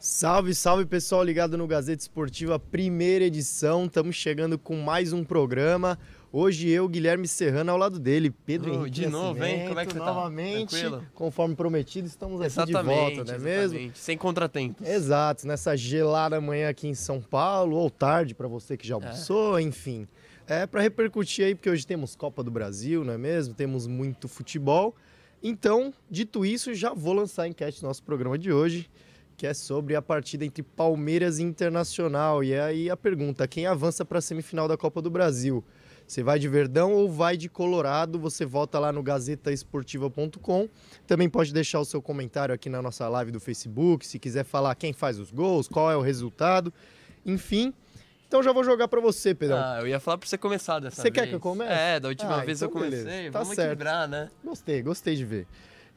Salve, salve pessoal ligado no Gazeta Esportiva, primeira edição. Estamos chegando com mais um programa. Hoje eu, Guilherme Serrano, ao lado dele, Pedro Henrique de novo, hein? Como é que você novamente, tá? conforme prometido, estamos aqui Exatamente, de volta, não é mesmo? Sem contratempos. Exato, nessa gelada manhã aqui em São Paulo, ou tarde para você que já almoçou, enfim. É para repercutir aí, porque hoje temos Copa do Brasil, não é mesmo? Temos muito futebol. Então, dito isso, já vou lançar a enquete do nosso programa de hoje, que é sobre a partida entre Palmeiras e Internacional. E aí a pergunta, quem avança para a semifinal da Copa do Brasil? Você vai de Verdão ou vai de Colorado? Você volta lá no gazetaesportiva.com. Também pode deixar o seu comentário aqui na nossa live do Facebook, se quiser falar quem faz os gols, qual é o resultado, enfim. Então já vou jogar para você, Pedrão. Eu ia falar para você começar dessa vez. Você quer que eu comece? Da última vez então eu comecei. Beleza. Tá Vamos certo. equilibrar, né? Gostei de ver.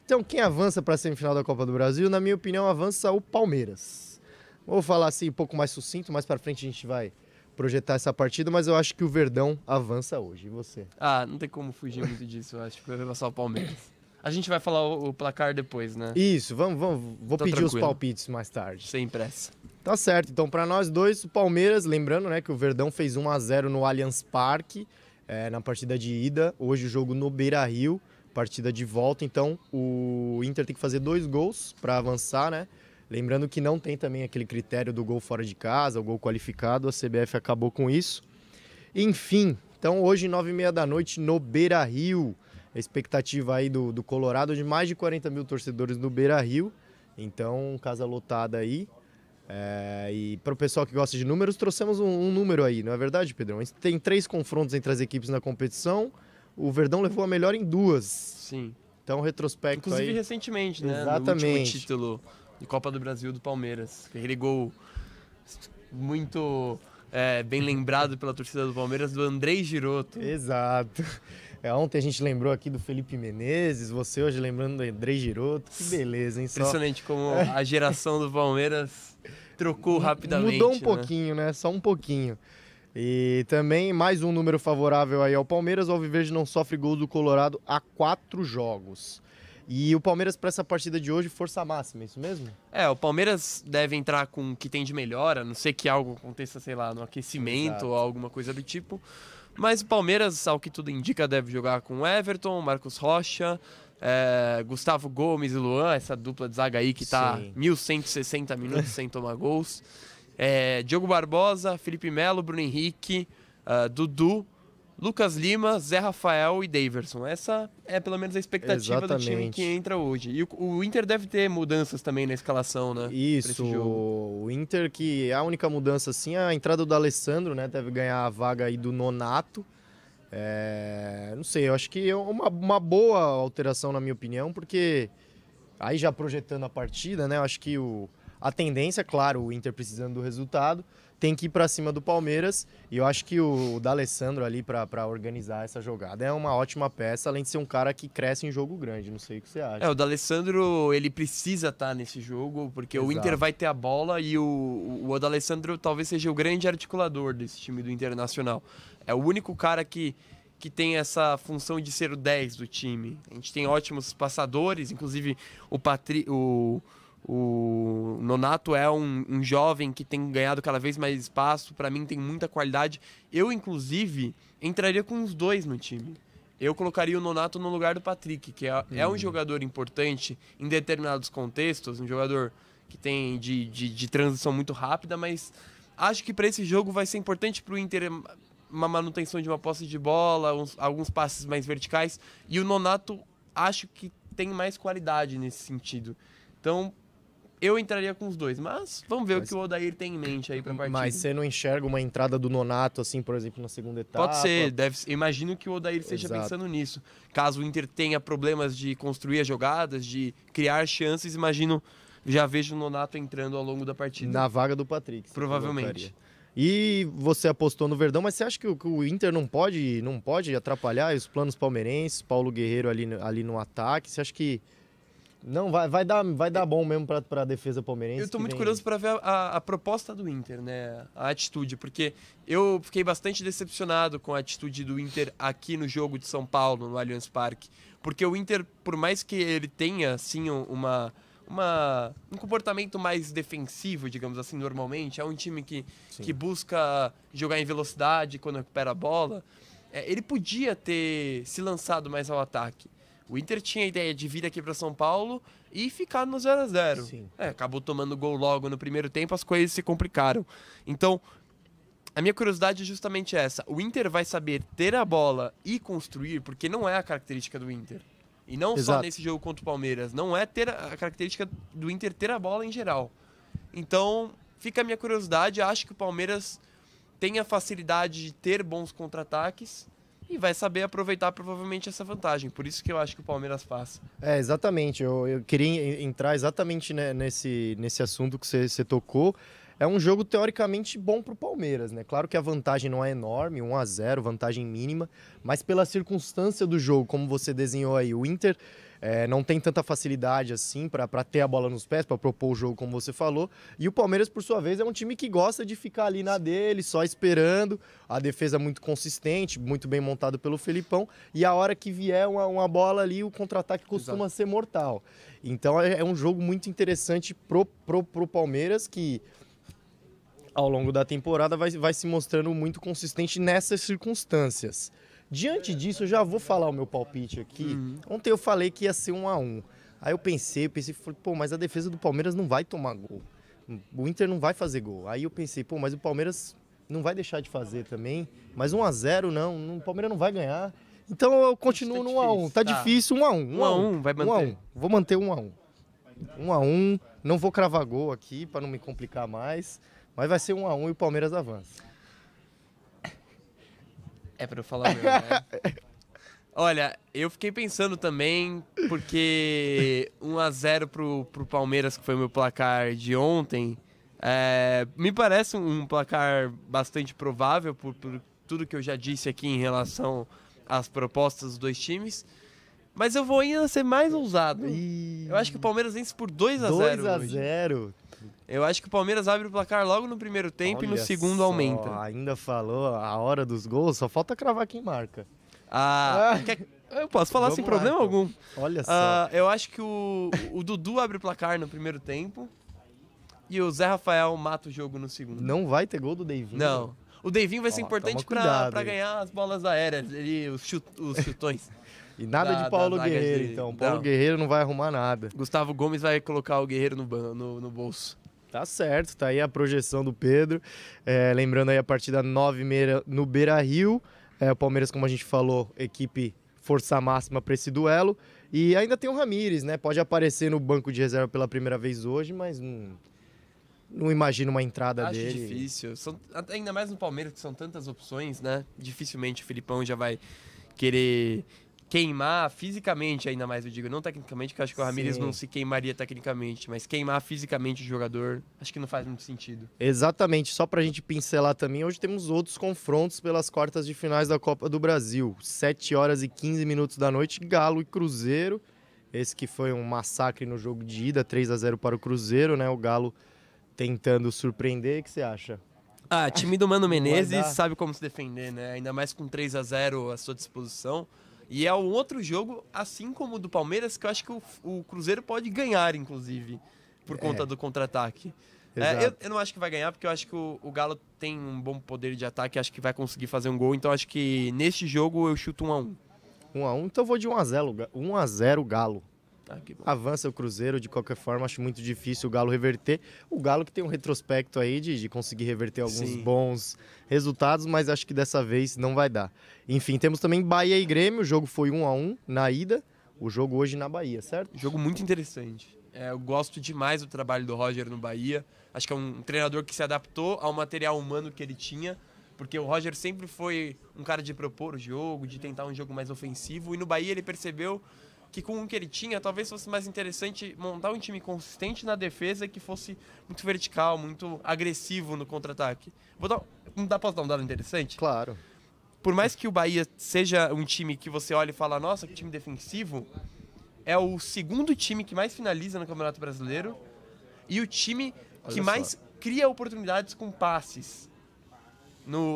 Então, quem avança para a semifinal da Copa do Brasil, na minha opinião, avança o Palmeiras. Vou falar assim um pouco mais sucinto, mais para frente a gente vai projetar essa partida, mas eu acho que o Verdão avança hoje. E você? Não tem como fugir muito disso, eu acho que vai passar o Palmeiras. A gente vai falar o placar depois, né? Isso, vou pedir tranquilo. os palpites mais tarde. Sem pressa. Tá certo, então para nós dois, o Palmeiras, lembrando, né, que o Verdão fez 1-0 no Allianz Parque, na partida de ida, hoje o jogo no Beira-Rio, partida de volta, então o Inter tem que fazer 2 gols para avançar, né? Lembrando que não tem também aquele critério do gol fora de casa, o gol qualificado, a CBF acabou com isso. Enfim, então hoje 9h30 da noite no Beira-Rio, a expectativa aí do Colorado de mais de 40 mil torcedores no Beira-Rio, então casa lotada aí. E para o pessoal que gosta de números, trouxemos um número aí, não é verdade, Pedrão? A gente tem 3 confrontos entre as equipes na competição, o Verdão levou a melhor em 2. Sim. Então, retrospecto inclusive aí. Recentemente, né? Exatamente. No último título de Copa do Brasil do Palmeiras. Aquele gol muito bem lembrado pela torcida do Palmeiras, do Andrei Girotto. Exato. Ontem a gente lembrou aqui do Felipe Menezes, você hoje lembrando do Andrei Girotto. Que beleza, hein? Impressionante como a geração do Palmeiras trocou rapidamente. Mudou um pouquinho, né? Só um pouquinho. E também mais um número favorável aí ao Palmeiras. O Alviverde não sofre gol do Colorado há 4 jogos. E o Palmeiras para essa partida de hoje, força máxima, é isso mesmo? O Palmeiras deve entrar com o que tem de melhor, a não ser que algo aconteça, sei lá, no aquecimento. Exato. Ou alguma coisa do tipo. Mas o Palmeiras, ao que tudo indica, deve jogar com Everton, Marcos Rocha, Gustavo Gomes e Luan, essa dupla de zaga aí que tá 1.160 minutos sem tomar gols. Diogo Barbosa, Felipe Melo, Bruno Henrique, Dudu, Lucas Lima, Zé Rafael e Daverson. Essa é pelo menos a expectativa do time que entra hoje. E o Inter deve ter mudanças também na escalação, né? Isso, o Inter, que a única mudança assim é a entrada do Alessandro, né? Deve ganhar a vaga aí do Nonato. Não sei, eu acho que é uma boa alteração na minha opinião, porque aí já projetando a partida, né? Eu acho que a tendência, claro, o Inter precisando do resultado, tem que ir para cima do Palmeiras, e eu acho que o D'Alessandro ali para organizar essa jogada é uma ótima peça, além de ser um cara que cresce em jogo grande, não sei o que você acha. O D'Alessandro, ele precisa estar nesse jogo, porque o Inter vai ter a bola e o D'Alessandro talvez seja o grande articulador desse time do Internacional. É o único cara que tem essa função de ser o 10 do time. A gente tem ótimos passadores, inclusive o Nonato é um jovem que tem ganhado cada vez mais espaço. Para mim tem muita qualidade. Eu, inclusive, entraria com os 2 no time. Eu colocaria o Nonato no lugar do Patrick, que é um jogador importante em determinados contextos, um jogador que tem de transição muito rápida, mas acho que para esse jogo vai ser importante para o Inter uma manutenção de uma posse de bola, alguns passes mais verticais, e o Nonato acho que tem mais qualidade nesse sentido. Então, eu entraria com os 2, mas vamos ver o que o Odair tem em mente aí pra partida. Mas você não enxerga uma entrada do Nonato, assim, por exemplo, na segunda etapa? Pode ser, imagino que o Odair esteja pensando nisso. Caso o Inter tenha problemas de construir as jogadas, de criar chances, já vejo o Nonato entrando ao longo da partida. Na vaga do Patrick. Provavelmente. E você apostou no Verdão, mas você acha que o Inter não pode atrapalhar os planos palmeirenses, Paulo Guerreiro ali no ataque? Você acha que não vai dar bom mesmo para a defesa palmeirense? Eu estou muito curioso para ver a proposta do Inter, né? A atitude, porque eu fiquei bastante decepcionado com a atitude do Inter aqui no jogo de São Paulo, no Allianz Parque. Porque o Inter, por mais que ele tenha, assim, um comportamento mais defensivo, digamos assim, normalmente. É um time que busca jogar em velocidade quando recupera a bola. Ele podia ter se lançado mais ao ataque. O Inter tinha a ideia de vir aqui para São Paulo e ficar no 0-0. Acabou tomando gol logo no primeiro tempo, as coisas se complicaram. Então, a minha curiosidade é justamente essa. O Inter vai saber ter a bola e construir, porque não é a característica do Inter. E não só nesse jogo contra o Palmeiras. Não é ter a característica do Inter ter a bola em geral. Então, fica a minha curiosidade. Acho que o Palmeiras tem a facilidade de ter bons contra-ataques e vai saber aproveitar provavelmente essa vantagem. Por isso que eu acho que o Palmeiras passa. Exatamente. Eu queria entrar exatamente nesse assunto que você tocou. É um jogo teoricamente bom para o Palmeiras, né? Claro que a vantagem não é enorme, 1-0, vantagem mínima, mas pela circunstância do jogo, como você desenhou aí, o Inter não tem tanta facilidade assim para ter a bola nos pés, para propor o jogo, como você falou, e o Palmeiras, por sua vez, é um time que gosta de ficar ali na dele, só esperando, a defesa muito consistente, muito bem montado pelo Felipão, e a hora que vier uma bola ali, o contra-ataque costuma ser mortal. Então é um jogo muito interessante pro Palmeiras, que ao longo da temporada vai se mostrando muito consistente nessas circunstâncias. Diante disso, eu já vou falar o meu palpite aqui. Ontem eu falei que ia ser 1-1. Aí eu pensei, pô, mas a defesa do Palmeiras não vai tomar gol. O Inter não vai fazer gol. Aí eu pensei, pô, mas o Palmeiras não vai deixar de fazer também. Mas 1-0 não, o Palmeiras não vai ganhar. Então eu continuo no 1-1. Tá difícil, 1-1. 1-1, vai manter. 1-1. Vou manter 1-1. 1-1. Não vou cravar gol aqui para não me complicar mais. Mas vai ser 1-1 e o Palmeiras avança. É pra eu falar mesmo, né? Olha, eu fiquei pensando também, porque 1-0 pro Palmeiras, que foi o meu placar de ontem, me parece um placar bastante provável, por tudo que eu já disse aqui em relação às propostas dos dois times. Mas eu vou ainda ser mais ousado. Eu acho que o Palmeiras vence por 2-0. 2-0. Eu acho que o Palmeiras abre o placar logo no primeiro tempo. Olha, e no segundo aumenta. Ainda falou a hora dos gols, só falta cravar quem marca. Eu posso falar sem problema então. algum. Olha só. Eu acho que o Dudu abre o placar no primeiro tempo e o Zé Rafael mata o jogo no segundo. Não vai ter gol do Deivinho? Não. O Deivinho vai ser importante pra ganhar as bolas aéreas, os chutões. E nada de Paulo Guerreiro, então. Paulo Guerreiro não vai arrumar nada. Gustavo Gomes vai colocar o Guerreiro no bolso. Tá certo, tá aí a projeção do Pedro. Lembrando aí a partida 9h30 no Beira-Rio. O Palmeiras, como a gente falou, equipe força máxima para esse duelo. E ainda tem o Ramires, né? Pode aparecer no banco de reserva pela primeira vez hoje, mas não imagino uma entrada dele. Acho difícil. Ainda mais no Palmeiras, que são tantas opções, né? Dificilmente o Filipão já vai querer queimar fisicamente, ainda mais eu digo, não tecnicamente, que eu acho que o Ramires não se queimaria tecnicamente, mas queimar fisicamente o jogador, acho que não faz muito sentido. Exatamente, só pra gente pincelar também, hoje temos outros confrontos pelas quartas de finais da Copa do Brasil, 7h15 da noite, Galo e Cruzeiro, esse que foi um massacre no jogo de ida, 3-0 para o Cruzeiro, né, o Galo tentando surpreender, o que você acha? Time do Mano Menezes sabe como se defender, né, ainda mais com 3-0 à sua disposição. E é um outro jogo, assim como o do Palmeiras, que eu acho que o Cruzeiro pode ganhar, inclusive, por conta do contra-ataque. Eu não acho que vai ganhar, porque eu acho que o Galo tem um bom poder de ataque, acho que vai conseguir fazer um gol. Então acho que neste jogo eu chuto 1-1. 1-1, então eu vou de 1-0 Galo. Que bom. Avança o Cruzeiro, de qualquer forma, acho muito difícil o Galo reverter. O Galo que tem um retrospecto aí de conseguir reverter alguns bons resultados, mas acho que dessa vez não vai dar. Enfim, temos também Bahia e Grêmio, o jogo foi 1-1 na ida, o jogo hoje na Bahia, certo? Jogo muito interessante. Eu gosto demais do trabalho do Roger no Bahia. Acho que é um treinador que se adaptou ao material humano que ele tinha, porque o Roger sempre foi um cara de propor o jogo, de tentar um jogo mais ofensivo, e no Bahia ele percebeu que com o que ele tinha, talvez fosse mais interessante montar um time consistente na defesa que fosse muito vertical, muito agressivo no contra-ataque. Posso dar um dado interessante? Claro. Por mais que o Bahia seja um time que você olha e fala, nossa, que time defensivo, é o segundo time que mais finaliza no Campeonato Brasileiro e o time que mais cria oportunidades com passes.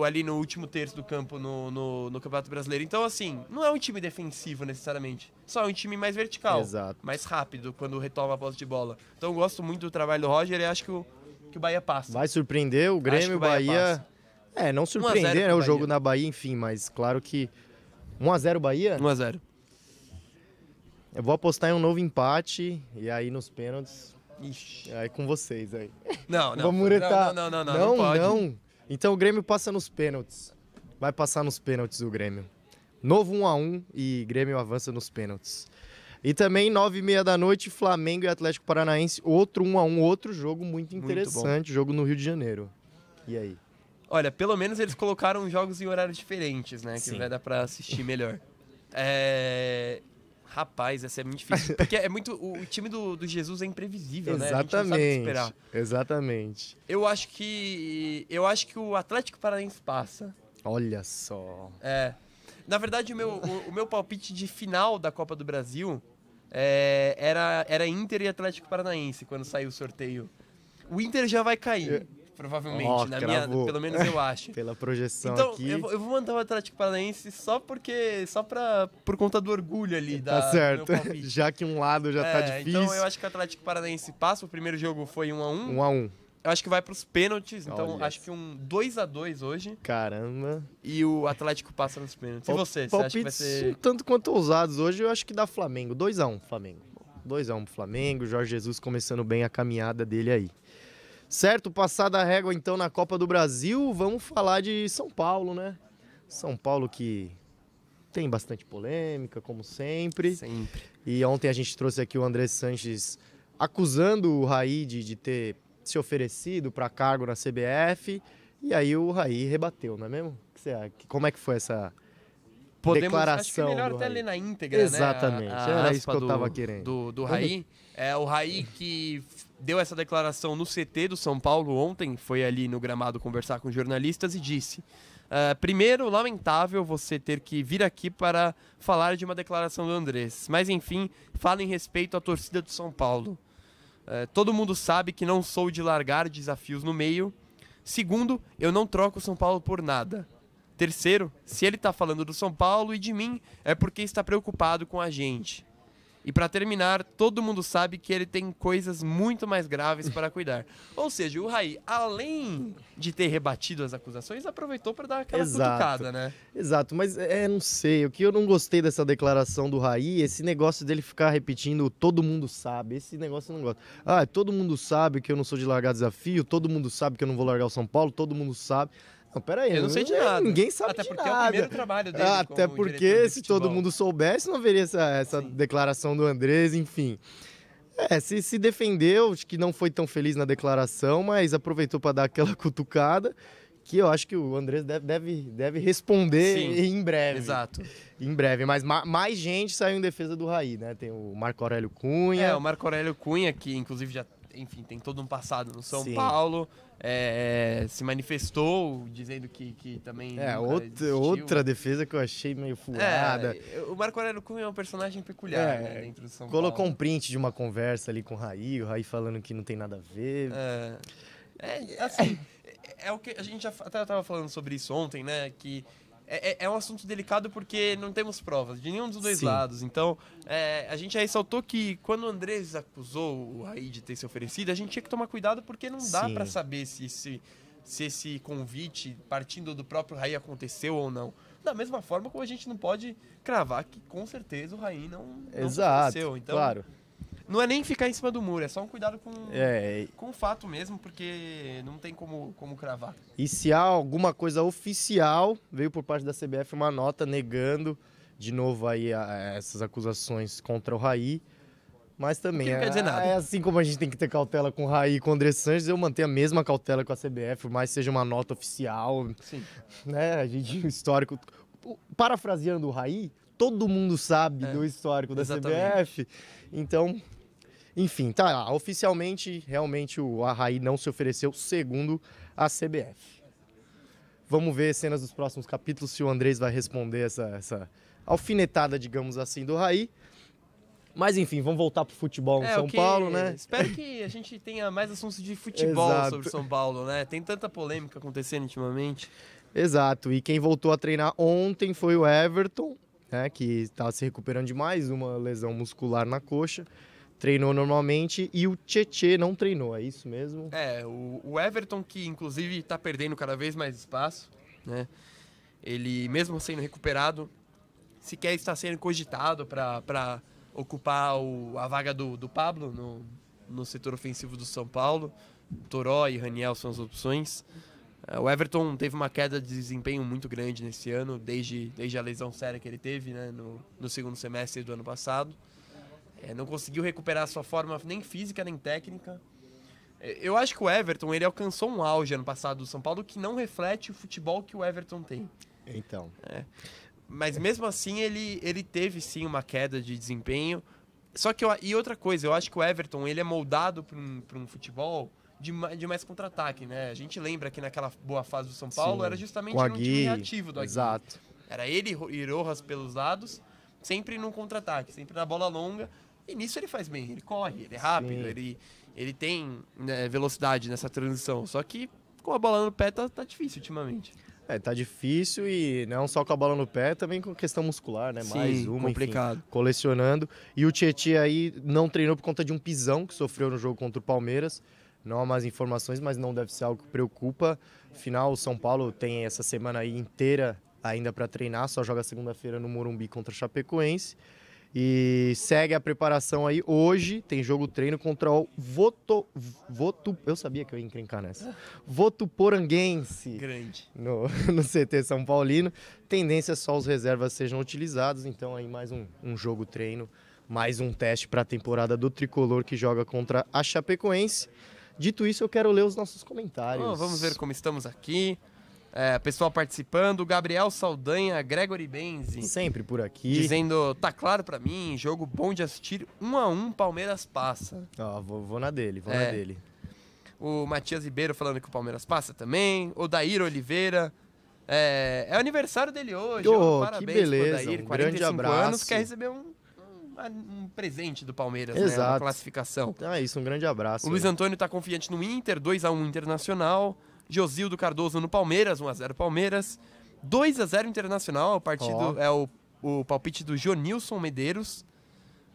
ali no último terço do campo no Campeonato Brasileiro. Então, assim, não é um time defensivo necessariamente. Só é um time mais vertical, Exato. mais rápido quando retoma a posse de bola. Então, eu gosto muito do trabalho do Roger e acho que o Bahia passa. Vai surpreender o Grêmio, que o o Bahia Bahia. Não 1 a 0 surpreender, né? pro O jogo Bahia. na Bahia, enfim, mas claro que 1-0 Bahia. 1-0. Eu vou apostar em um novo empate e aí nos pênaltis. Ixi. Aí com vocês aí. Não, Vamos muretar. não pode. Não. Então o Grêmio passa nos pênaltis. Vai passar nos pênaltis o Grêmio. Novo 1-1 e Grêmio avança nos pênaltis. E também 9h30 da noite, Flamengo e Atlético Paranaense. Outro 1-1, outro jogo muito interessante. Jogo no Rio de Janeiro. E aí? Olha, pelo menos eles colocaram jogos em horários diferentes, né? Sim. Que vai dar pra assistir melhor. Rapaz, essa é muito difícil. Porque é muito. O time do Jesus é imprevisível, né? A gente não sabe o que esperar. Exatamente. Eu acho que o Atlético Paranaense passa. Olha só. Na verdade, o meu palpite de final da Copa do Brasil era Inter e Atlético Paranaense quando saiu o sorteio. O Inter já vai cair, provavelmente, pelo menos eu acho. Pela projeção então, aqui. eu vou mandar o Atlético Paranaense por conta do orgulho ali Tá certo. do meu palpite. Já que um lado já tá difícil. Então eu acho que o Atlético Paranaense passa. O primeiro jogo foi 1-1. 1-1. Eu acho que vai pros pênaltis, então Olha. acho que um 2-2 hoje. Caramba. E o Atlético passa nos pênaltis. E você? Você acha que vai ser... Um tanto quanto ousados hoje, eu acho que dá Flamengo. 2-1 Flamengo. 2-1 pro Flamengo. Jorge Jesus começando bem a caminhada dele aí. Certo, passada a régua então na Copa do Brasil, vamos falar de São Paulo, né? São Paulo que tem bastante polêmica, como sempre. Sempre. E ontem a gente trouxe aqui o André Sanches acusando o Raí de ter se oferecido para cargo na CBF. E aí o Raí rebateu, não é mesmo? Como é que foi essa declaração? Acho que é melhor do até Raí? ler na íntegra, Exatamente, né? era isso aspa que eu tava querendo. Do Raí. O Raí que deu essa declaração no CT do São Paulo ontem, foi ali no gramado conversar com jornalistas e disse: primeiro, lamentável você ter que vir aqui para falar de uma declaração do Andrés, mas enfim, fala em respeito à torcida do São Paulo. Todo mundo sabe que não sou de largar desafios no meio. Segundo, eu não troco o São Paulo por nada. Terceiro, se ele está falando do São Paulo e de mim, é porque está preocupado com a gente. E para terminar, todo mundo sabe que ele tem coisas muito mais graves para cuidar. Ou seja, o Raí, além de ter rebatido as acusações, aproveitou para dar aquela cutucada, né? Exato, mas não sei, o que eu não gostei dessa declaração do Raí, esse negócio dele ficar repetindo, todo mundo sabe, esse negócio eu não gosto. Todo mundo sabe que eu não sou de largar desafio, todo mundo sabe que eu não vou largar o São Paulo, todo mundo sabe. Não, peraí, eu não sei de nada. Ninguém sabe Até de porque nada. é o primeiro trabalho dele. Até porque se todo mundo soubesse, não haveria essa declaração do Andrés, enfim. Se defendeu, acho que não foi tão feliz na declaração, mas aproveitou para dar aquela cutucada, que eu acho que o Andrés deve responder em breve. Exato. Em breve, mas mais gente saiu em defesa do Raí, né? Tem o Marco Aurélio Cunha. O Marco Aurélio Cunha, que inclusive já, enfim, tem todo um passado no São Sim. Paulo. Se manifestou dizendo que também outra defesa que eu achei meio furada. O Marco Aurélio Cunha é um personagem peculiar, né, dentro do São Paulo. Colocou um print de uma conversa ali com o Raí falando que não tem nada a ver. Assim, é o que a gente já até estava falando sobre isso ontem, né, que é um assunto delicado porque não temos provas de nenhum dos dois lados. Então, a gente já ressaltou que quando o Andrés acusou o Raí de ter se oferecido, a gente tinha que tomar cuidado porque não dá para saber se esse convite, partindo do próprio Raí, aconteceu ou não. Da mesma forma como a gente não pode cravar que com certeza o Raí não aconteceu. Então, claro. Não é nem ficar em cima do muro, é só um cuidado com o fato mesmo, porque não tem como cravar. E se há alguma coisa oficial, veio por parte da CBF uma nota negando de novo aí essas acusações contra o Raí. Mas também não quer dizer nada. Assim como a gente tem que ter cautela com o Raí e com o André Sanches, eu mantenho a mesma cautela com a CBF, por mais seja uma nota oficial. Sim. Né? A gente, o histórico. Parafraseando o Raí, todo mundo sabe do histórico da CBF. Então, enfim, tá lá. Oficialmente, realmente, o Raí não se ofereceu, segundo a CBF. Vamos ver cenas dos próximos capítulos, se o Andrés vai responder essa alfinetada, digamos assim, do Raí. Mas, enfim, vamos voltar pro futebol em São Paulo, né? Espero que a gente tenha mais assuntos de futebol sobre São Paulo, né? Tem tanta polêmica acontecendo ultimamente. Exato, e quem voltou a treinar ontem foi o Everton, né, que está se recuperando de mais uma lesão muscular na coxa. Treinou normalmente e o Tietê não treinou, é isso mesmo? O Everton, que inclusive está perdendo cada vez mais espaço, né? Ele, mesmo sendo recuperado, sequer está sendo cogitado para ocupar a vaga do Pablo no setor ofensivo do São Paulo. Toró e Raniel são as opções. O Everton teve uma queda de desempenho muito grande nesse ano, desde a lesão séria que ele teve, né, no segundo semestre do ano passado. Não conseguiu recuperar a sua forma nem física nem técnica. Eu acho que o Everton ele alcançou um auge ano passado do São Paulo que não reflete o futebol que o Everton tem. Então. Mas mesmo assim ele teve sim uma queda de desempenho. Só que e outra coisa, eu acho que o Everton ele é moldado para um futebol de mais contra-ataque, né? A gente lembra que naquela boa fase do São Paulo Sim, era justamente no time reativo do Aguirre. Exato. Era ele e Rojas pelos lados, sempre num contra-ataque, sempre na bola longa. E nisso ele faz bem, ele corre, ele é rápido, ele tem, né, velocidade nessa transição. Só que com a bola no pé tá difícil ultimamente. Tá difícil e não só com a bola no pé, também com questão muscular, né? Sim, mais uma, complicado. Enfim, colecionando. E o Tietê aí não treinou por conta de um pisão que sofreu no jogo contra o Palmeiras. Não há mais informações, mas não deve ser algo que preocupa. Afinal, o São Paulo tem essa semana aí inteira ainda para treinar, só joga segunda-feira no Morumbi contra o Chapecoense. E segue a preparação aí. Hoje tem jogo-treino contra o eu sabia que eu ia encrencar nessa. Votuporanguense. Grande. No CT São Paulino. Tendência é só os reservas sejam utilizados. Então aí mais um jogo-treino, mais um teste para a temporada do Tricolor que joga contra a Chapecoense. Dito isso, eu quero ler os nossos comentários. Vamos ver como estamos aqui. Pessoal participando, Gabriel Saldanha, Gregory Benzi. Sempre por aqui. Dizendo, tá claro pra mim, jogo bom de assistir, 1-1, Palmeiras passa. Vou na dele, na dele. O Matias Ribeiro falando que o Palmeiras passa também. O Daír Oliveira. É aniversário dele hoje. Parabéns que beleza, pro Daír, um 45 grande abraço. anos, quer receber um presente do Palmeiras, Exato. né? Uma classificação. Então é isso, um grande abraço. O Luiz Antônio tá confiante no Inter, 2-1 Internacional. Josildo Cardoso no Palmeiras, 1-0 Palmeiras. 2-0 Internacional, o partido é o palpite do Jonilson Medeiros.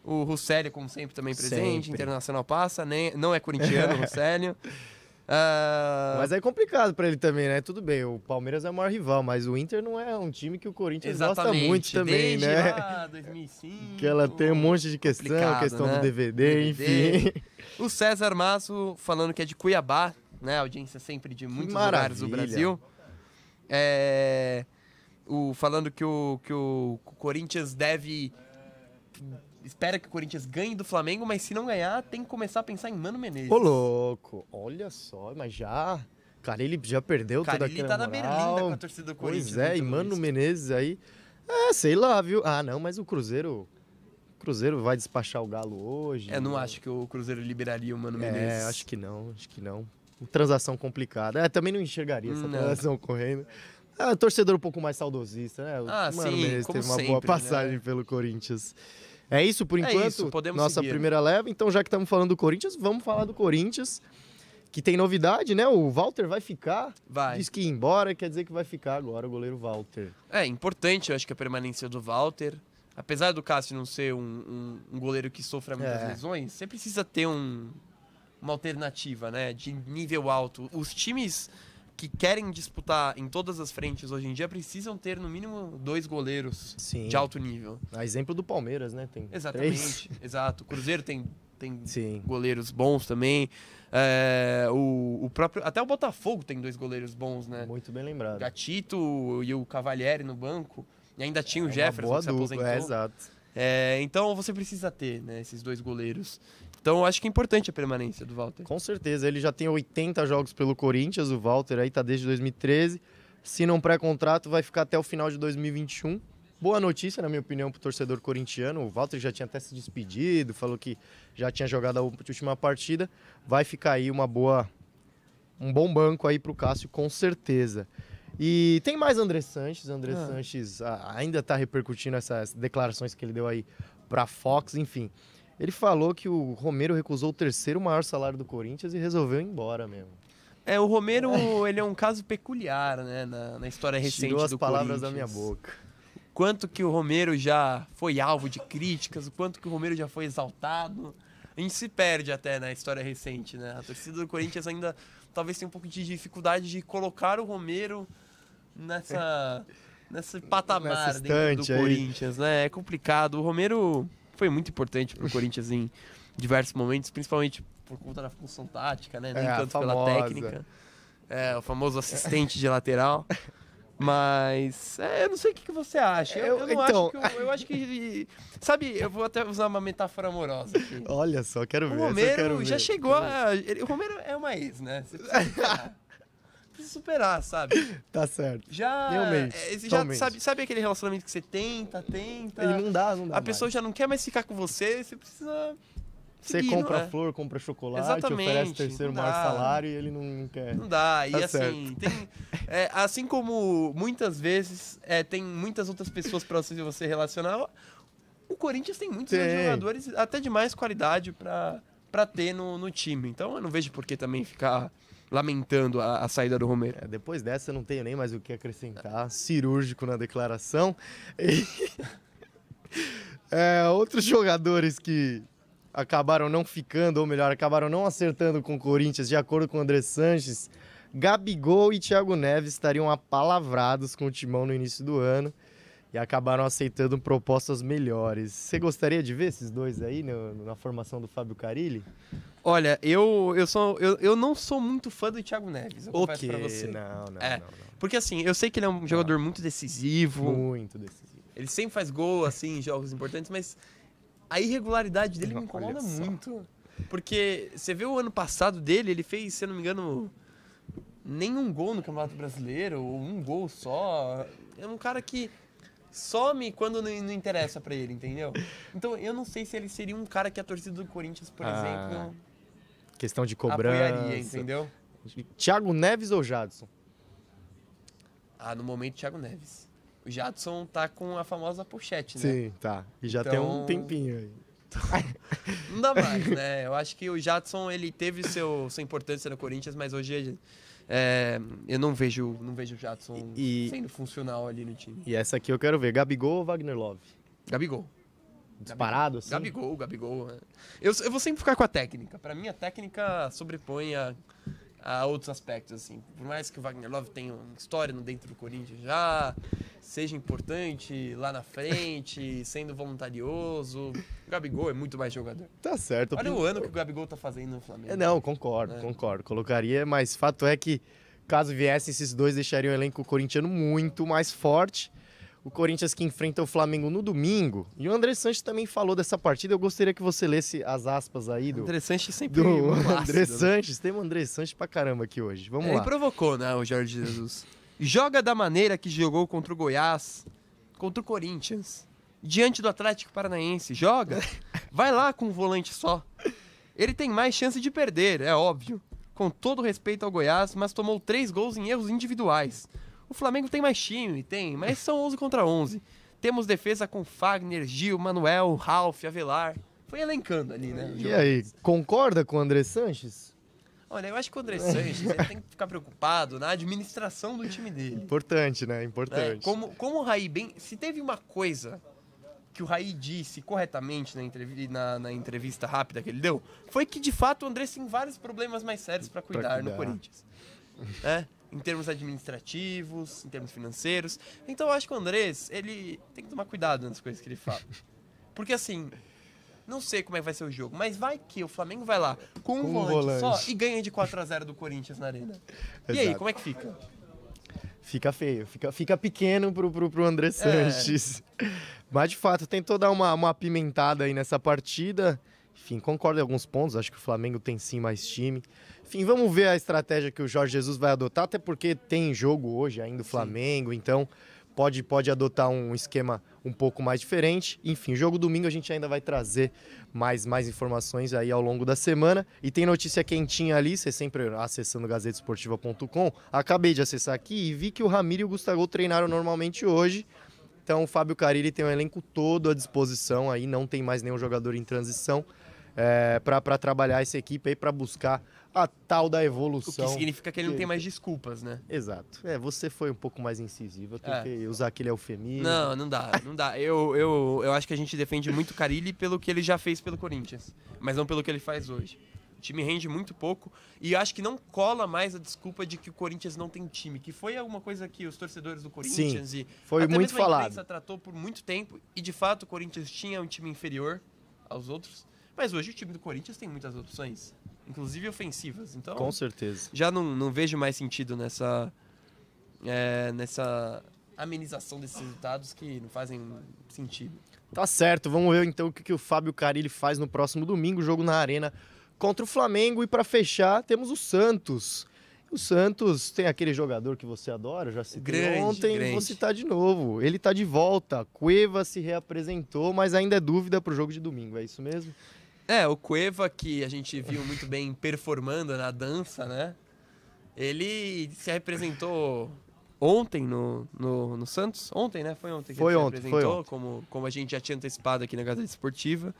O Russelli, como sempre, também presente. Sempre. Internacional passa, não é corintiano, o Russelli. Mas é complicado pra ele também, né? Tudo bem, o Palmeiras é o maior rival, mas o Inter não é um time que o Corinthians gosta muito também, desde né? lá, 2005. Que ela tem um monte de questão né? do DVD, enfim. O César Masso falando que é de Cuiabá, né? Audiência sempre de muitos lugares do Brasil. Falando que o Corinthians espera que o Corinthians ganhe do Flamengo, mas se não ganhar, tem que começar a pensar em Mano Menezes. Ô, louco, olha só, mas já... Cara, ele já perdeu toda aquela ele tá na Berlinda com a torcida do Corinthians. Pois e Mano Menezes aí... sei lá, viu? Não, mas o Cruzeiro vai despachar o Galo hoje. Não acho que o Cruzeiro liberaria o Mano Menezes. Acho que não. Transação complicada. Também não enxergaria essa transação ocorrendo. Torcedor um pouco mais saudosista, né? Mano Menezes teve uma boa passagem, né, pelo Corinthians. É isso por enquanto? Isso, podemos nossa seguir. Primeira leva. Então, já que estamos falando do Corinthians, vamos falar do Corinthians, que tem novidade, né? O Walter vai ficar. Vai. Diz que ia embora, quer dizer que vai ficar agora o goleiro Walter. É importante, eu acho que a permanência do Walter. Apesar do Cássio não ser um goleiro que sofra muitas lesões, você precisa ter uma alternativa, né? De nível alto. Os times que querem disputar em todas as frentes hoje em dia precisam ter no mínimo 2 goleiros de alto nível. A exemplo do Palmeiras, né? Tem Exatamente, 3. Exato. O Cruzeiro tem goleiros bons também. O próprio, até o Botafogo tem 2 goleiros bons, né? Muito bem lembrado. Gatito e o Cavalieri no banco. E ainda tinha o Jefferson que se aposentou. Exato. Então você precisa ter, né, esses 2 goleiros. Então eu acho que é importante a permanência do Walter. Com certeza, ele já tem 80 jogos pelo Corinthians, o Walter aí tá desde 2013. Se não pré-contrato, vai ficar até o final de 2021. Boa notícia, na minha opinião, pro torcedor corintiano. O Walter já tinha até se despedido, falou que já tinha jogado a última partida. Vai ficar aí um bom banco aí pro Cássio, com certeza. E tem mais André Sanches. André Sanches ainda tá repercutindo essas declarações que ele deu aí pra Fox, enfim. Ele falou que o Romero recusou o 3º maior salário do Corinthians e resolveu ir embora mesmo. O Romero, ele é um caso peculiar, né, na história recente Tirou as do palavras da Corinthians. minha boca. Quanto que o Romero já foi alvo de críticas, o quanto que o Romero já foi exaltado. A gente se perde até na história recente, né? A torcida do Corinthians ainda talvez tenha um pouco de dificuldade de colocar o Romero nesse patamar Nessa dentro do estante aí. Corinthians, né? É complicado. O Romero foi muito importante pro Corinthians em diversos momentos, principalmente por conta da função tática, né? Nem a tanto pela famosa. técnica. O famoso assistente de lateral. Mas, eu não sei o que você acha. Eu não então- acho que... Eu acho que... Sabe, eu vou até usar uma metáfora amorosa aqui. Olha só, quero O ver. essa eu Romero quero já ver. chegou a... O Romero é uma ex, né? Você precisa superar. Precisa superar, sabe? Tá certo. Já... Realmente, você já totalmente. sabe aquele relacionamento que você tenta... Ele não dá A pessoa já não quer mais ficar com você, você precisa... Você seguir, compra não é? flor, compra chocolate, Exatamente, oferece terceiro não maior dá. salário e ele não quer. Não dá. E Tá assim, assim como muitas vezes tem muitas outras pessoas pra você relacionar, o Corinthians tem muitos jogadores até de mais qualidade pra ter no time. Então eu não vejo por que também ficar lamentando a saída do Romero. Depois dessa eu não tenho nem mais o que acrescentar. Cirúrgico na declaração. E... outros jogadores que acabaram não ficando, ou melhor, acabaram não acertando com o Corinthians, de acordo com o André Sanches, Gabigol e Thiago Neves estariam apalavrados com o Timão no início do ano e acabaram aceitando propostas melhores. Você gostaria de ver esses dois aí na formação do Fábio Carille? Olha, eu não sou muito fã do Thiago Neves, eu confesso pra você. Não. Porque assim, eu sei que ele é um jogador muito decisivo. Muito decisivo. Ele sempre faz gol, assim, em jogos importantes, mas a irregularidade dele me incomoda Olha só. muito. Porque você vê o ano passado dele, ele fez, se eu não me engano, nenhum gol no Campeonato Brasileiro, ou um gol só. É um cara que some quando não interessa pra ele, entendeu? Então eu não sei se ele seria um cara que a torcida do Corinthians, por exemplo, Questão de cobrança. apoiaria, entendeu? Thiago Neves ou Jadson? No momento, Thiago Neves. O Jadson tá com a famosa pochete, né? Sim, tá. E já tem um Então- tempinho aí. Não dá mais, né? Eu acho que o Jadson, ele teve sua importância no Corinthians, mas hoje eu não vejo o Jadson sendo funcional ali no time. E essa aqui eu quero ver. Gabigol ou Wagner Love? Gabigol. Disparado, assim? Gabigol. Né? Eu vou sempre ficar com a técnica. Pra mim, a técnica sobrepõe a outros aspectos, assim. Por mais que o Wagner Love tenha uma história dentro do Corinthians já, seja importante lá na frente, sendo voluntarioso, o Gabigol é muito mais jogador. Tá certo. Olha o ano que o Gabigol tá fazendo no Flamengo. Não, concordo. Colocaria, mas fato é que, caso viessem esses dois, deixariam o elenco corintiano muito mais forte. O Corinthians que enfrenta o Flamengo no domingo. E o André Sanches também falou dessa partida. Eu gostaria que você lesse as aspas aí do André Sanches sempre do muito André ácido, né? Sanches. Tem um André Sanches pra caramba aqui hoje. Vamos Ele lá. provocou, né, o Jorge Jesus. Joga da maneira que jogou contra o Goiás, contra o Corinthians, diante do Atlético Paranaense. Joga. Vai lá com um volante só. Ele tem mais chance de perder, é óbvio. Com todo respeito ao Goiás, mas tomou 3 gols em erros individuais. O Flamengo tem mais time, mas são 11 contra 11. Temos defesa com Fagner, Gil, Manuel, Ralf, Avelar. Foi elencando ali, né? E aí, concorda com o André Sanches? Olha, eu acho que o André Sanches ele tem que ficar preocupado na administração do time dele. Importante, né? Importante. Como o Raí se teve uma coisa que o Raí disse corretamente na entrevista rápida que ele deu, foi que de fato o André tem vários problemas mais sérios para cuidar no Corinthians. Em termos administrativos, em termos financeiros. Então eu acho que o Andrés, ele tem que tomar cuidado nas coisas que ele fala. Porque assim, não sei como é que vai ser o jogo, mas vai que o Flamengo vai lá com um volante só e ganha de 4-0 do Corinthians na Arena. E aí, como é que fica? Fica feio, fica pequeno pro André Sanches. Mas de fato, tentou dar uma apimentada aí nessa partida. Enfim, concordo em alguns pontos, acho que o Flamengo tem sim mais time. Enfim, vamos ver a estratégia que o Jorge Jesus vai adotar, até porque tem jogo hoje ainda o Flamengo, então pode adotar um esquema um pouco mais diferente. Enfim, jogo domingo a gente ainda vai trazer mais informações aí ao longo da semana. E tem notícia quentinha ali, você sempre acessando gazetesportiva.com. Acabei de acessar aqui e vi que o Ramiro e o Gustavo treinaram normalmente hoje. Então o Fábio Carille tem o elenco todo à disposição aí, não tem mais nenhum jogador em transição. para trabalhar essa equipe aí, para buscar a tal da O evolução. que significa que ele não tem mais desculpas, né? Exato. Você foi um pouco mais incisivo, eu tenho que usar aquele eufemismo. Não dá. Eu acho que a gente defende muito o Carille pelo que ele já fez pelo Corinthians, mas não pelo que ele faz hoje. O time rende muito pouco e acho que não cola mais a desculpa de que o Corinthians não tem time, que foi alguma coisa que os torcedores do Corinthians Sim, e foi até muito mesmo a falado. imprensa tratou por muito tempo e de fato o Corinthians tinha um time inferior aos outros, mas hoje o time do Corinthians tem muitas opções, inclusive ofensivas, então Com certeza. já não vejo mais sentido nessa amenização desses resultados que não fazem sentido. Tá certo, vamos ver então o que o Fábio Carille faz no próximo domingo, jogo na Arena contra o Flamengo. E para fechar, temos o Santos. O Santos tem aquele jogador que você adora, já citei ontem, vou citar de novo. Ele tá de volta, Cueva se reapresentou, mas ainda é dúvida pro jogo de domingo, é isso mesmo? O Cueva, que a gente viu muito bem performando na dança, né? Ele se representou ontem no Santos. Ontem, né? Foi ontem que ele se apresentou, como a gente já tinha antecipado aqui na Gazeta Esportiva.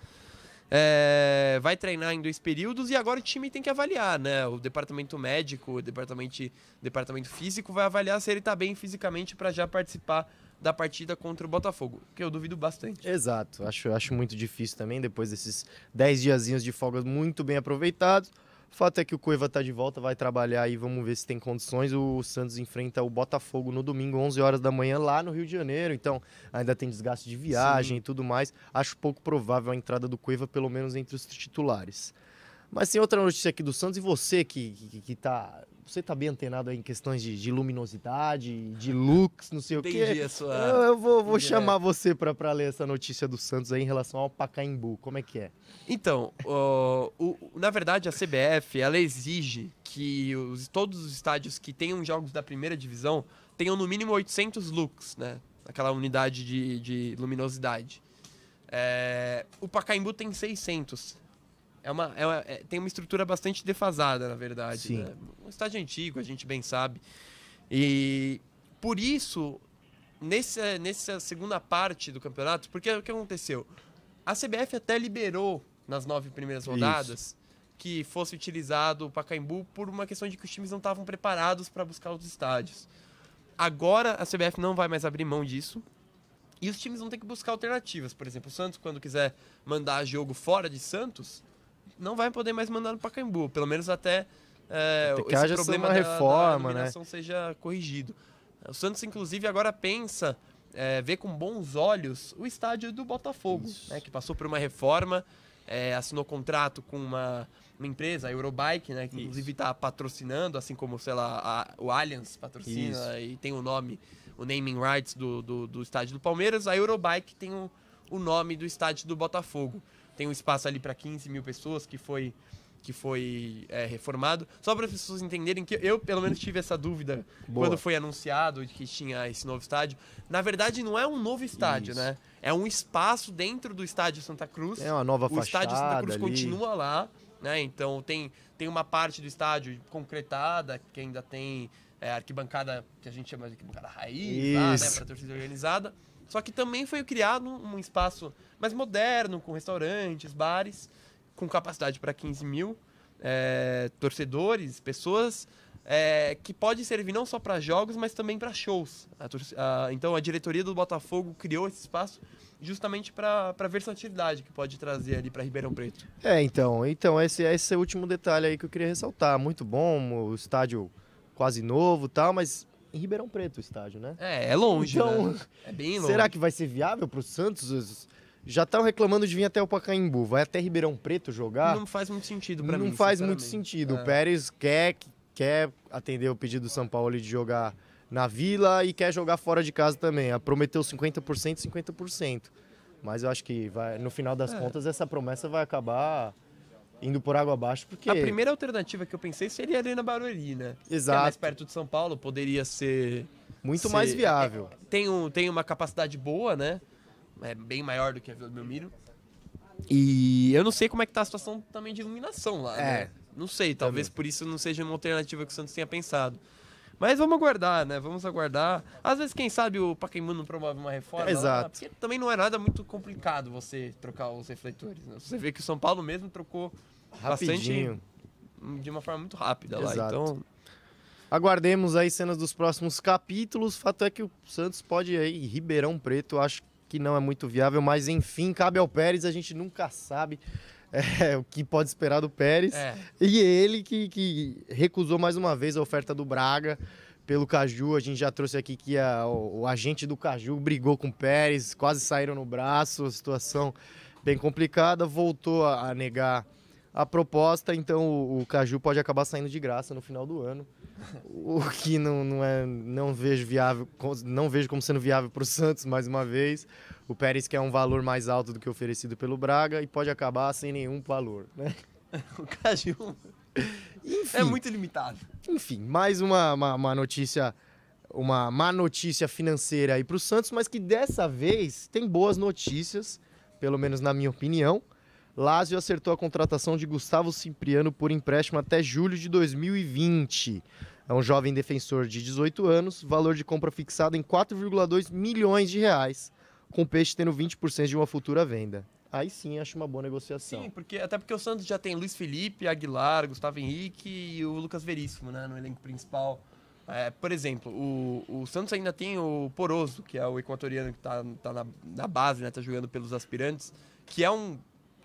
Vai treinar em 2 períodos e agora o time tem que avaliar, né? O departamento médico, o departamento físico vai avaliar se ele tá bem fisicamente para já participar da partida contra o Botafogo, que eu duvido bastante. Exato, acho muito difícil também, depois desses 10 diazinhos de folgas muito bem aproveitados. O fato é que o Cueva tá de volta, vai trabalhar e vamos ver se tem condições. O Santos enfrenta o Botafogo no domingo, 11 horas da manhã, lá no Rio de Janeiro. Então, ainda tem desgaste de viagem e tudo mais. Acho pouco provável a entrada do Cueva, pelo menos entre os titulares. Mas tem outra notícia aqui do Santos, e você que tá... Você tá bem antenado aí em questões de luminosidade, de looks, não sei o quê. Entendi a sua... Eu vou chamar você pra ler essa notícia do Santos aí em relação ao Pacaembu. Como é que é? Então, na verdade, a CBF, ela exige que todos os estádios que tenham jogos da primeira divisão tenham no mínimo 800 lux, né? Aquela unidade de luminosidade. O Pacaembu tem 600. Tem uma estrutura bastante defasada, na verdade. Sim. Né? Um estádio antigo, a gente bem sabe. E por isso, nessa segunda parte do campeonato, porque o que aconteceu? A CBF até liberou nas 9 primeiras rodadas que fosse utilizado o Pacaembu por uma questão de que os times não estavam preparados para buscar os estádios. Agora a CBF não vai mais abrir mão disso. E os times vão ter que buscar alternativas. Por exemplo, o Santos, quando quiser mandar jogo fora de Santos, não vai poder mais mandar no Pacaembu, pelo menos até esse problema da iluminação seja corrigido. O Santos, inclusive, agora pensa, vê com bons olhos o estádio do Botafogo, né, que passou por uma reforma, assinou contrato com uma empresa, a Eurobike, né, que inclusive está patrocinando, assim como, sei lá, o Allianz patrocina e tem o nome, o naming rights do estádio do Palmeiras. A Eurobike tem o nome do estádio do Botafogo. Tem um espaço ali para 15 mil pessoas que foi reformado. Só para as pessoas entenderem que eu, pelo menos, tive essa dúvida quando foi anunciado que tinha esse novo estádio. Na verdade, não é um novo estádio, né? É um espaço dentro do estádio Santa Cruz. É uma nova fachada. O estádio Santa Cruz ali continua lá, né? Então tem uma parte do estádio concretada, que ainda tem arquibancada, que a gente chama de arquibancada raiz, lá, né? Para torcida organizada. Só que também foi criado um espaço mais moderno, com restaurantes, bares, com capacidade para 15 mil torcedores, pessoas, que pode servir não só para jogos, mas também para shows. Então a diretoria do Botafogo criou esse espaço justamente para a versatilidade que pode trazer ali para Ribeirão Preto. Então esse é o último detalhe aí que eu queria ressaltar. Muito bom, o estádio quase novo e tal, mas em Ribeirão Preto o estádio, né? É longe, então, né? É bem longe. Será que vai ser viável para o Santos? Já estão reclamando de vir até o Pacaembu. Vai até Ribeirão Preto jogar? Não faz muito sentido para mim, Não faz muito sentido. O Pérez quer atender o pedido do São Paulo de jogar na Vila e quer jogar fora de casa também. Prometeu 50%, 50%. Mas eu acho que no final das contas essa promessa vai acabar indo por água abaixo, porque... A primeira alternativa que eu pensei seria a Arena Barueri, né? Exato. Que é mais perto de São Paulo, poderia ser... Muito mais viável. Tem uma capacidade boa, né? É bem maior do que a Vila Belmiro. E eu não sei como é que tá a situação também de iluminação lá, né? Não sei, talvez por isso não seja uma alternativa que o Santos tenha pensado. Mas vamos aguardar, né? Vamos aguardar. Às vezes, quem sabe, o Pacaembu não promove uma reforma. Exato. Lá, porque também não é nada muito complicado você trocar os refletores, né? Você vê que o São Paulo mesmo trocou Rapidinho. bastante, de uma forma muito rápida lá. Exato. Então, Aguardemos aí cenas dos próximos capítulos. Fato é que o Santos pode ir aí, Ribeirão Preto, acho que não é muito viável, mas enfim, cabe ao Pérez, a gente nunca sabe o que pode esperar do Pérez. E ele que recusou mais uma vez a oferta do Braga pelo Caju. A gente já trouxe aqui que o agente do Caju brigou com o Pérez, quase saíram no braço, situação bem complicada, voltou a negar a proposta, então o Caju pode acabar saindo de graça no final do ano. O que não vejo viável, não vejo como sendo viável para o Santos mais uma vez. O Pérez quer um valor mais alto do que oferecido pelo Braga e pode acabar sem nenhum valor, né? O Caju é muito limitado. Enfim, mais uma notícia, uma má notícia financeira aí para o Santos, mas que dessa vez tem boas notícias, pelo menos na minha opinião. Lazio acertou a contratação de Gustavo Cipriano por empréstimo até julho de 2020. É um jovem defensor de 18 anos, valor de compra fixado em 4,2 milhões de reais, com o Peixe tendo 20% de uma futura venda. Aí sim, acho uma boa negociação. Sim, até porque o Santos já tem Luiz Felipe, Aguilar, Gustavo Henrique e o Lucas Veríssimo, né, no elenco principal. Por exemplo, o Santos ainda tem o Poroso, que é o equatoriano que tá na base, né, tá jogando pelos aspirantes, que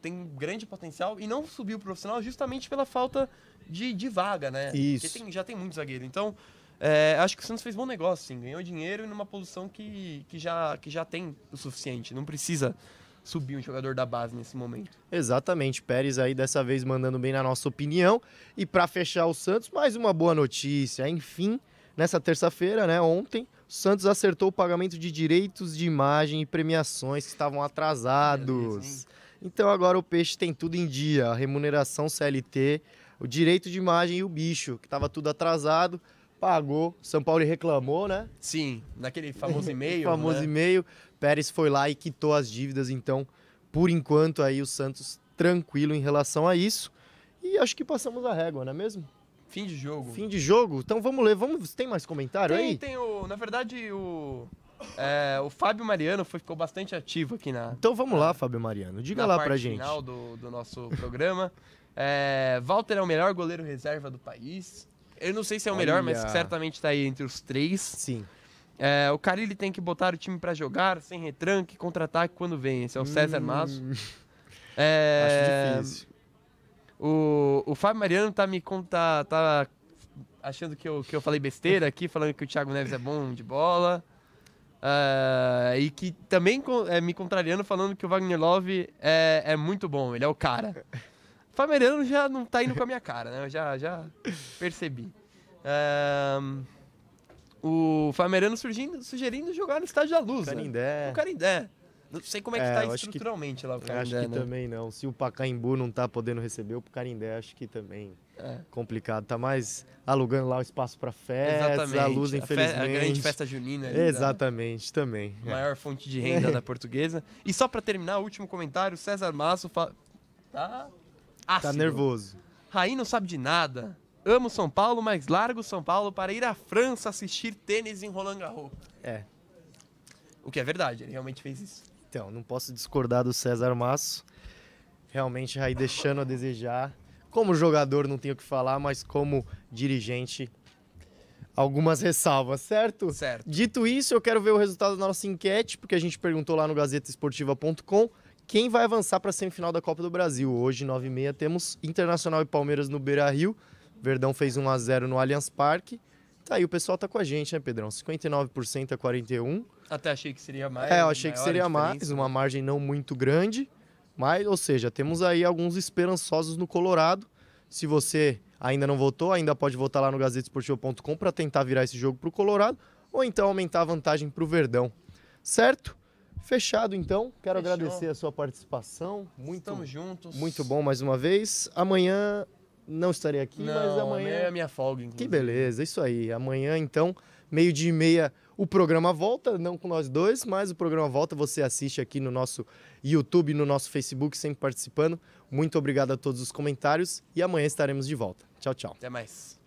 tem grande potencial e não subiu pro profissional justamente pela falta de vaga, né? Isso. Porque já tem muito zagueiro. Então, acho que o Santos fez bom negócio, sim. Ganhou dinheiro e numa posição que já tem o suficiente. Não precisa subir um jogador da base nesse momento. Exatamente. Pérez aí dessa vez mandando bem na nossa opinião. E para fechar o Santos, mais uma boa notícia. Enfim, nessa terça-feira, né, ontem, o Santos acertou o pagamento de direitos de imagem e premiações que estavam atrasados. Beleza, então agora o Peixe tem tudo em dia, a remuneração CLT, o direito de imagem e o bicho, que estava tudo atrasado, pagou. São Paulo reclamou, né? Sim, naquele famoso e-mail. famoso e-mail. Pérez foi lá e quitou as dívidas, então, por enquanto aí o Santos tranquilo em relação a isso. E acho que passamos a régua, não é mesmo? Fim de jogo. Fim de jogo? Então vamos ler, tem mais comentário aí? Na verdade, o Fábio Mariano ficou bastante ativo aqui na... Então vamos lá, Fábio Mariano, diga lá pra gente. Na parte final do nosso programa. Walter é o melhor goleiro reserva do país. Eu não sei se é o melhor, mas certamente tá aí entre os 3. Sim. O Carille tem que botar o time pra jogar, sem retranque, contra-ataque quando vem. Esse é o César Masso. Acho difícil. O Fábio Mariano tá achando que eu falei besteira aqui, falando que o Thiago Neves é bom de bola. E que também me contrariando, falando que o Wagner Love é muito bom, ele é o cara. O Fábio Mariano já não tá indo com a minha cara, né? Eu já percebi. O Fábio Mariano sugerindo jogar no Estádio da Luz. Canindé. Né? O Canindé. Não sei como é que tá estruturalmente lá o Canindé. Acho que também não. Se o Pacaembu não tá podendo receber, o Canindé acho que também complicado. Tá mais alugando lá o espaço para festas, a Luz, infelizmente. A grande festa junina. Exatamente, também. Maior fonte de renda da portuguesa. E só para terminar, o último comentário, César Masso tá ácido. Tá nervoso. Raí não sabe de nada. Amo São Paulo, mas largo São Paulo para ir à França assistir tênis em Roland Garros. O que é verdade, ele realmente fez isso. Então, não posso discordar do César Masso. Realmente, Raí deixando a desejar. Como jogador, não tenho o que falar, mas como dirigente, algumas ressalvas, certo? Certo. Dito isso, eu quero ver o resultado da nossa enquete, porque a gente perguntou lá no gazetaesportiva.com quem vai avançar para a semifinal da Copa do Brasil. Hoje, 9h30, temos Internacional e Palmeiras no Beira-Rio. Verdão fez 1-0 no Allianz Parque. Tá aí, o pessoal tá com a gente, né, Pedrão? 59% a 41%. Até achei que seria mais. Eu achei que seria mais, uma margem não muito grande. Mas, ou seja, temos aí alguns esperançosos no Colorado. Se você ainda não votou, ainda pode votar lá no gazetaesportiva.com para tentar virar esse jogo pro Colorado. Ou então aumentar a vantagem pro Verdão. Certo? Fechado, então. Quero agradecer a sua participação. Estamos juntos. Muito bom mais uma vez. Amanhã não estarei aqui, mas amanhã é a minha folga, inclusive. Que beleza, isso aí. Amanhã, então, 12h30, o programa volta, não com nós dois, mas o programa volta, você assiste aqui no nosso YouTube, no nosso Facebook, sempre participando. Muito obrigado a todos os comentários e amanhã estaremos de volta. Tchau, tchau. Até mais.